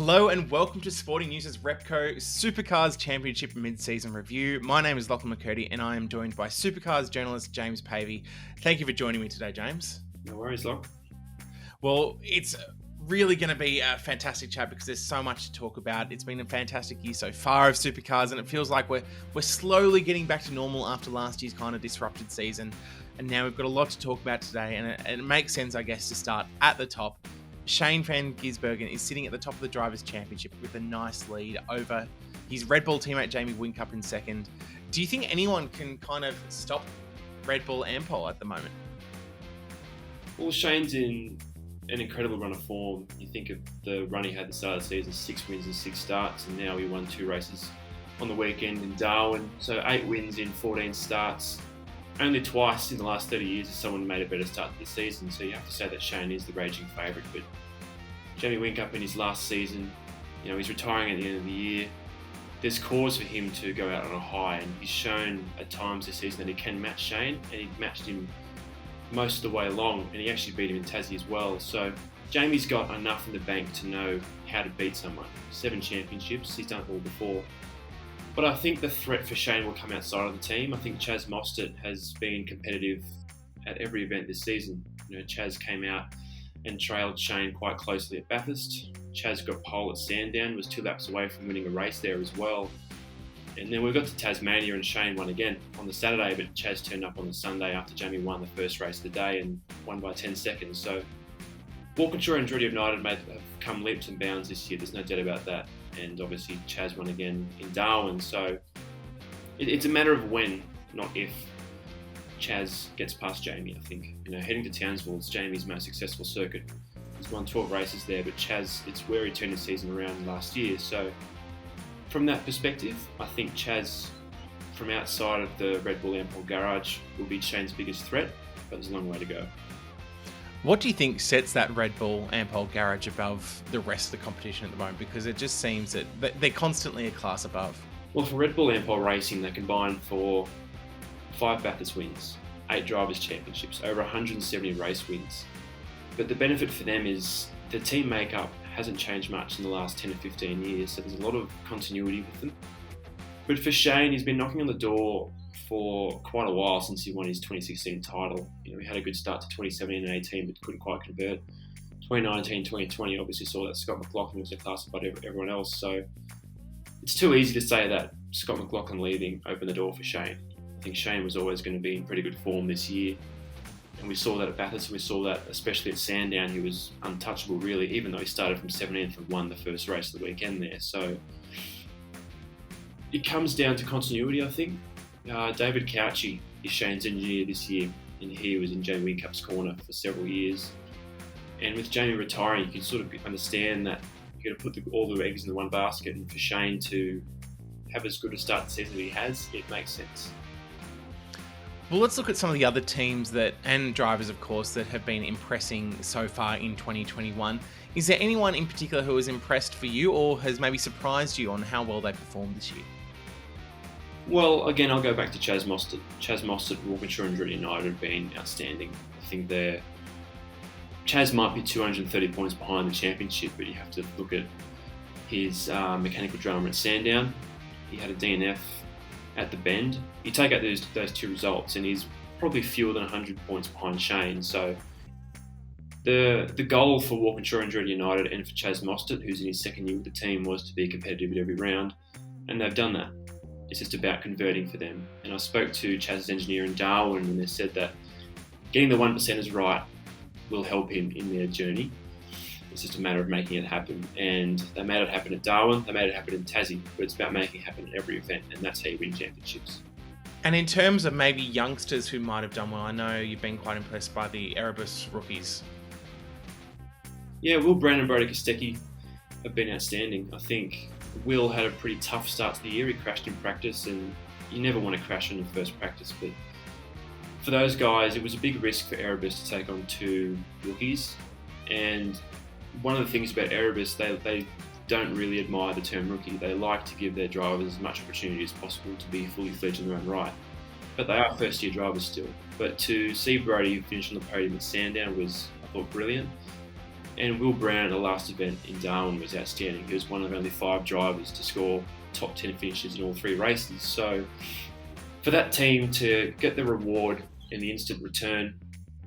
Hello and welcome to Sporting News' Repco Supercars Championship Mid-Season Review. My name is Lachlan McCurdy and I am joined by Supercars journalist James Pavey. Thank you for joining me today, James. No worries, Loch. Well, it's really going to be a fantastic chat because there's so much to talk about. It's been a fantastic year so far of Supercars and it feels like we're slowly getting back to normal after last year's kind of disrupted season. And now we've got a lot to talk about today and it makes sense, I guess, to start at the top. Shane van Gisbergen is sitting at the top of the Drivers' Championship with a nice lead over his Red Bull teammate Jamie Whincup in second. Do you think anyone can kind of stop Red Bull Ampol at the moment? Well, Shane's in an incredible run of form. You think of the run he had at the start of the season, 6 wins and 6 starts, and now he won 2 races on the weekend in Darwin. So 8 wins in 14 starts. Only twice in the last 30 years has someone made a better start to the season, so you have to say that Shane is the raging favourite. But Jamie Whincup in his last season, he's retiring at the end of the year. There's cause for him to go out on a high, and he's shown at times this season that he can match Shane, and he matched him most of the way along, and he actually beat him in Tassie as well. So Jamie's got enough in the bank to know how to beat someone. 7 championships, he's done it all before. But I think the threat for Shane will come outside of the team. I think Chaz Mostert has been competitive at every event this season. Chaz came out and trailed Shane quite closely at Bathurst. Chaz got pole at Sandown, was 2 laps away from winning a race there as well. And then we got to Tasmania and Shane won again on the Saturday, but Chaz turned up on the Sunday after Jamie won the first race of the day and won by 10 seconds. So Walkinshaw and Drury United have come leaps and bounds this year, there's no doubt about that. And obviously Chaz won again in Darwin. So it's a matter of when, not if, Chaz gets past Jamie, I think. Heading to Townsville, it's Jamie's most successful circuit. He's won 12 races there, but Chaz, it's where he turned his season around last year. So from that perspective, I think Chaz, from outside of the Red Bull Ampol garage, will be Shane's biggest threat, but there's a long way to go. What do you think sets that Red Bull Ampol garage above the rest of the competition at the moment? Because it just seems that they're constantly a class above. Well, for Red Bull Ampol Racing, they combined for 5 Bathurst wins, 8 Drivers' Championships, over 170 race wins. But the benefit for them is the team makeup hasn't changed much in the last 10 to 15 years, so there's a lot of continuity with them. But for Shane, he's been knocking on the door for quite a while since he won his 2016 title. He had a good start to 2017 and 18, but couldn't quite convert. 2019, 2020 obviously saw that Scott McLaughlin was a class above everyone else. So it's too easy to say that Scott McLaughlin leaving opened the door for Shane. I think Shane was always going to be in pretty good form this year. And we saw that at Bathurst, and we saw that especially at Sandown. He was untouchable really, even though he started from 17th and won the first race of the weekend there. So it comes down to continuity, I think. David Cauchi is Shane's engineer this year, and he was in Jamie Whincup's corner for several years. And with Jamie retiring, you can sort of understand that you've got to put all the eggs in the one basket, and for Shane to have as good a start to the season as he has, it makes sense. Well, let's look at some of the other teams and drivers, of course, that have been impressing so far in 2021. Is there anyone in particular who has impressed for you or has maybe surprised you on how well they performed this year? Well, again, I'll go back to Chaz Mostert. Chaz Mostert, Walkinshaw and Drury United have been outstanding. I think Chaz might be 230 points behind the championship, but you have to look at his mechanical drama at Sandown. He had a DNF at the Bend. You take out those 2 results, and he's probably fewer than 100 points behind Shane. So the goal for Walkinshaw and Drury United and for Chaz Mostert, who's in his second year with the team, was to be competitive at every round, and they've done that. It's just about converting for them. And I spoke to Chaz's engineer in Darwin, and they said that getting the 1%ers right will help him in their journey. It's just a matter of making it happen. And they made it happen at Darwin, they made it happen in Tassie, but it's about making it happen at every event, and that's how you win championships. And in terms of maybe youngsters who might have done well, I know you've been quite impressed by the Erebus rookies. Yeah, Will Brown and Brody Kostecki have been outstanding. I think Will had a pretty tough start to the year. He crashed in practice, and you never want to crash in the first practice, but for those guys, it was a big risk for Erebus to take on 2 rookies. And one of the things about Erebus, they don't really admire the term rookie. They like to give their drivers as much opportunity as possible to be fully fledged in their own right. But they are first-year drivers still. But to see Brody finish on the podium at Sandown was, I thought, brilliant. And Will Brown at the last event in Darwin was outstanding. He was one of only 5 drivers to score top 10 finishes in all 3 races. So for that team to get the reward and the instant return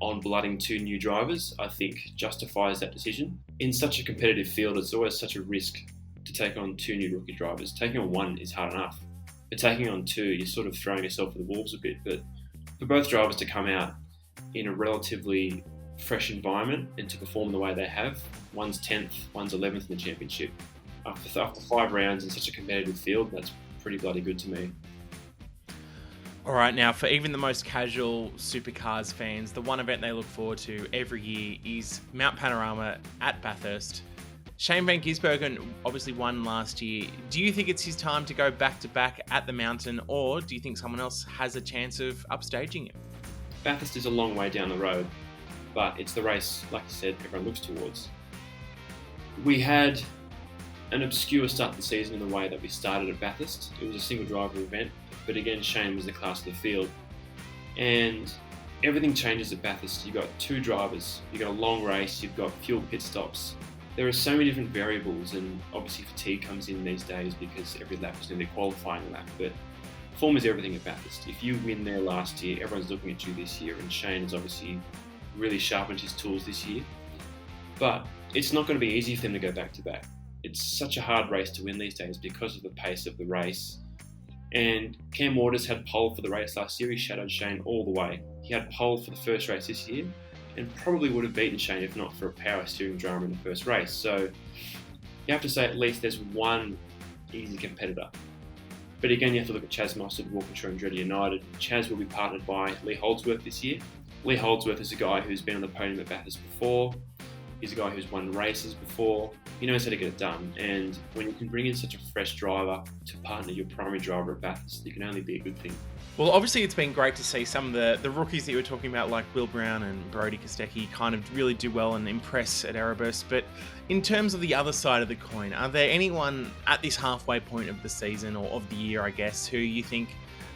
on blooding 2 new drivers, I think justifies that decision. In such a competitive field, it's always such a risk to take on 2 new rookie drivers. Taking on 1 is hard enough, but taking on 2, you're sort of throwing yourself at the wolves a bit. But for both drivers to come out in a relatively fresh environment and to perform the way they have, one's 10th, one's 11th in the championship, after 5 rounds in such a competitive field, that's pretty bloody good to me. All right, now for even the most casual supercars fans, the one event they look forward to every year is Mount Panorama at Bathurst. Shane Van Gisbergen obviously won last year. Do you think it's his time to go back-to-back at the mountain, or do you think someone else has a chance of upstaging him? Bathurst is a long way down the road, but it's the race, like you said, everyone looks towards. We had an obscure start to the season in the way that we started at Bathurst. It was a single driver event, but again, Shane was the class of the field. And everything changes at Bathurst. You've got 2 drivers, you've got a long race, you've got fuel pit stops. There are so many different variables, and obviously fatigue comes in these days because every lap is nearly a qualifying lap. But form is everything at Bathurst. If you win there last year, everyone's looking at you this year, and Shane has obviously really sharpened his tools this year. But it's not going to be easy for them to go back to back. It's such a hard race to win these days because of the pace of the race. And Cam Waters had pole for the race last year. He shadowed Shane all the way. He had pole for the first race this year and probably would have beaten Shane if not for a power steering drama in the first race. So you have to say at least there's one easy competitor. But again, you have to look at Chaz Mostert, Walkinshaw and Andretti United. Chaz will be partnered by Lee Holdsworth this year. Lee Holdsworth is a guy who's been on the podium at Bathurst before. He's a guy who's won races before. He knows how to get it done. And when you can bring in such a fresh driver to partner your primary driver at Bathurst, it can only be a good thing. Well, obviously it's been great to see some of the rookies that you were talking about, like Will Brown and Brody Kostecki, kind of really do well and impress at Erebus. But in terms of the other side of the coin, are there anyone at this halfway point of the season, or of the year, I guess, who you think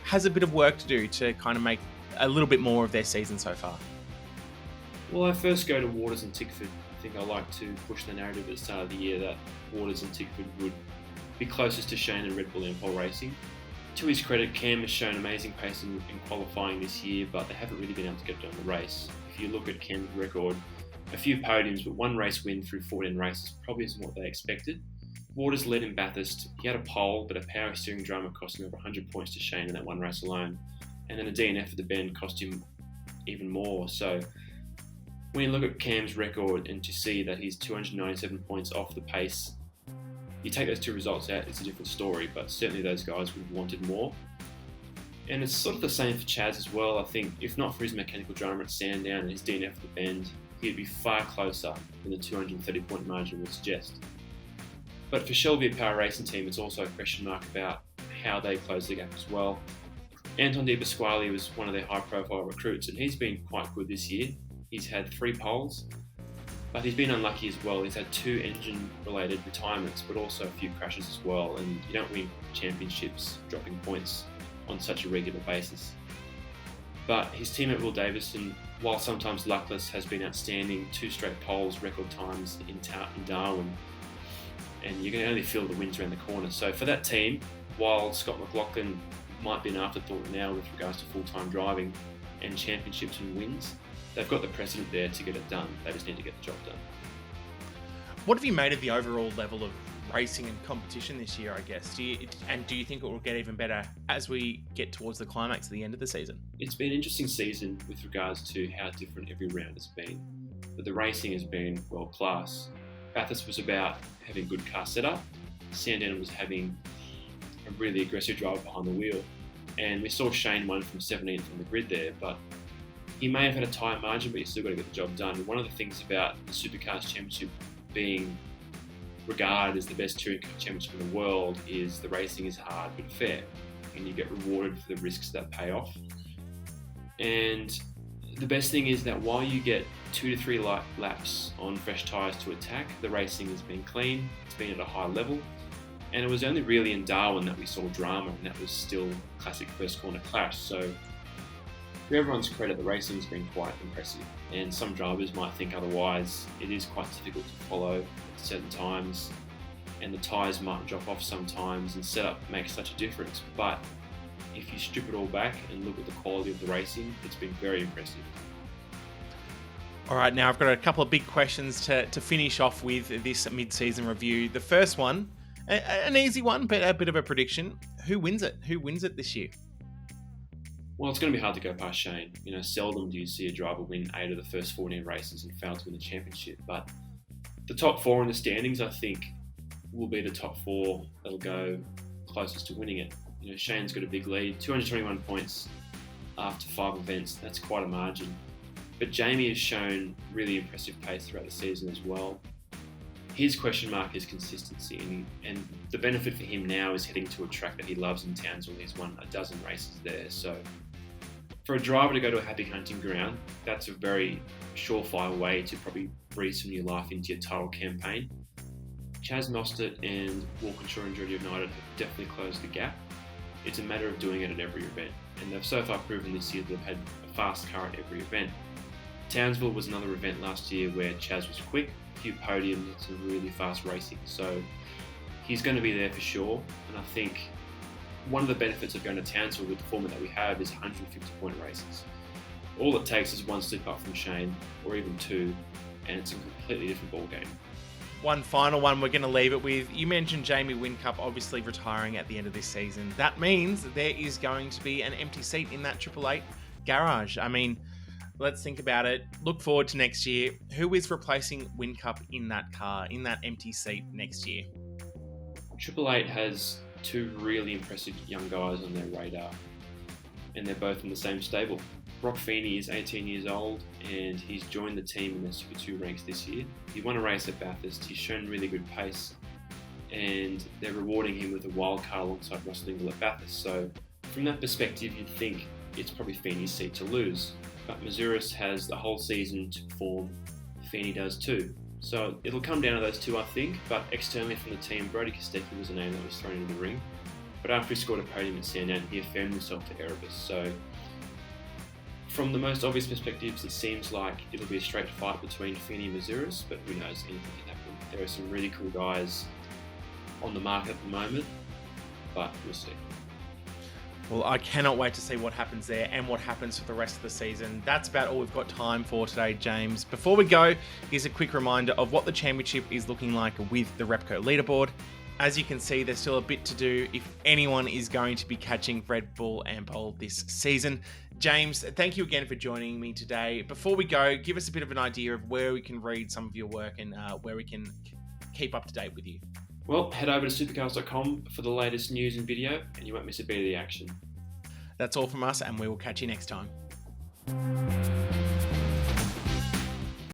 has a bit of work to do to kind of make a little bit more of their season so far? Well, I first go to Waters and Tickford. I think I like to push the narrative at the start of the year that Waters and Tickford would be closest to Shane and Red Bull in pole racing. To his credit, Cam has shown amazing pace in qualifying this year, but they haven't really been able to get done the race. If you look at Cam's record, a few podiums, but 1 race win through 14 races probably isn't what they expected. Waters led in Bathurst. He had a pole, but a power steering drama cost him over 100 points to Shane in that 1 race alone. And then a DNF at the Bend cost him even more. So when you look at Cam's record and to see that he's 297 points off the pace, you take those 2 results out, it's a different story, but certainly those guys would have wanted more. And it's sort of the same for Chaz as well. I think if not for his mechanical drama at Sandown and his DNF at the Bend, he'd be far closer than the 230 point margin would suggest. But for Shelby Power Racing Team, it's also a question mark about how they close the gap as well. Anton De Pasquale was one of their high profile recruits, and he's been quite good this year. He's had 3 poles, but he's been unlucky as well. He's had 2 engine-related retirements, but also a few crashes as well, and you don't win championships dropping points on such a regular basis. But his teammate Will Davison, while sometimes luckless, has been outstanding. 2 straight poles, record times in Darwin, and you can only feel the wins around the corner. So for that team, while Scott McLaughlin might be an afterthought now with regards to full-time driving and championships and wins, they've got the precedent there to get it done. They just need to get the job done. What have you made of the overall level of racing and competition this year, I guess? Do you think it will get even better as we get towards the climax at the end of the season? It's been an interesting season with regards to how different every round has been, but the racing has been world class. Bathurst was about having good car setup. Sandown was having a really aggressive driver behind the wheel, and we saw Shane won from 17th from the grid there, but he may have had a tight margin, but you still got to get the job done. One of the things about the Supercars Championship being regarded as the best touring car championship in the world is the racing is hard but fair, and you get rewarded for the risks that pay off. And the best thing is that while you get 2 to 3 laps on fresh tyres to attack, the racing has been clean, it's been at a high level, and it was only really in Darwin that we saw drama, and that was still classic first corner clash. So to everyone's credit, the racing's been quite impressive, and some drivers might think otherwise. It is quite difficult to follow at certain times, and the tyres might drop off sometimes, and setup makes such a difference. But if you strip it all back and look at the quality of the racing, it's been very impressive. All right, now I've got a couple of big questions to finish off with this mid-season review. The first one, an easy one, but a bit of a prediction. Who wins it? Who wins it this year? Well, it's going to be hard to go past Shane. Seldom do you see a driver win 8 of the first 14 races and fail to win the championship. But the top 4 in the standings, I think, will be the top 4 that'll go closest to winning it. Shane's got a big lead, 221 points after 5 events. That's quite a margin. But Jamie has shown really impressive pace throughout the season as well. His question mark is consistency, and the benefit for him now is heading to a track that he loves in Townsville. He's won a dozen races there. So for a driver to go to a happy hunting ground, that's a very surefire way to probably breathe some new life into your title campaign. Chaz Mostert and Walkinshaw and Andretti United have definitely closed the gap. It's a matter of doing it at every event, and they've so far proven this year that they've had a fast car at every event. Townsville was another event last year where Chaz was quick, a few podiums, and some really fast racing. So he's going to be there for sure. And I think one of the benefits of going to Townsville with the format that we have is 150-point races. All it takes is one slip up from Shane, or even 2, and it's a completely different ballgame. One final one we're going to leave it with. You mentioned Jamie Whincup obviously retiring at the end of this season. That means there is going to be an empty seat in that Triple Eight garage. I mean, let's think about it. Look forward to next year. Who is replacing Whincup in that car, in that empty seat next year? Triple Eight has 2 really impressive young guys on their radar, and they're both in the same stable. Brock Feeney is 18 years old, and he's joined the team in the Super 2 ranks this year. He won a race at Bathurst. He's shown really good pace, and they're rewarding him with a wild card alongside Russell Ingall at Bathurst. So from that perspective, you'd think it's probably Feeney's seat to lose. But Mazuris has the whole season to perform. Feeney does too. So it'll come down to those 2, I think. But externally from the team, Brody Kostecki was a name that was thrown into the ring. But after he scored a podium at Sandown, he affirmed himself to Erebus. So from the most obvious perspectives, it seems like it'll be a straight fight between Feeney and Mazuris. But who knows, anything can happen. There are some really cool guys on the market at the moment. But we'll see. Well, I cannot wait to see what happens there and what happens for the rest of the season. That's about all we've got time for today, James. Before we go, here's a quick reminder of what the championship is looking like with the Repco leaderboard. As you can see, there's still a bit to do if anyone is going to be catching Red Bull Ampol this season. James, thank you again for joining me today. Before we go, give us a bit of an idea of where we can read some of your work and where we can keep up to date with you. Well, head over to supercars.com for the latest news and video, and you won't miss a beat of the action. That's all from us, and we will catch you next time.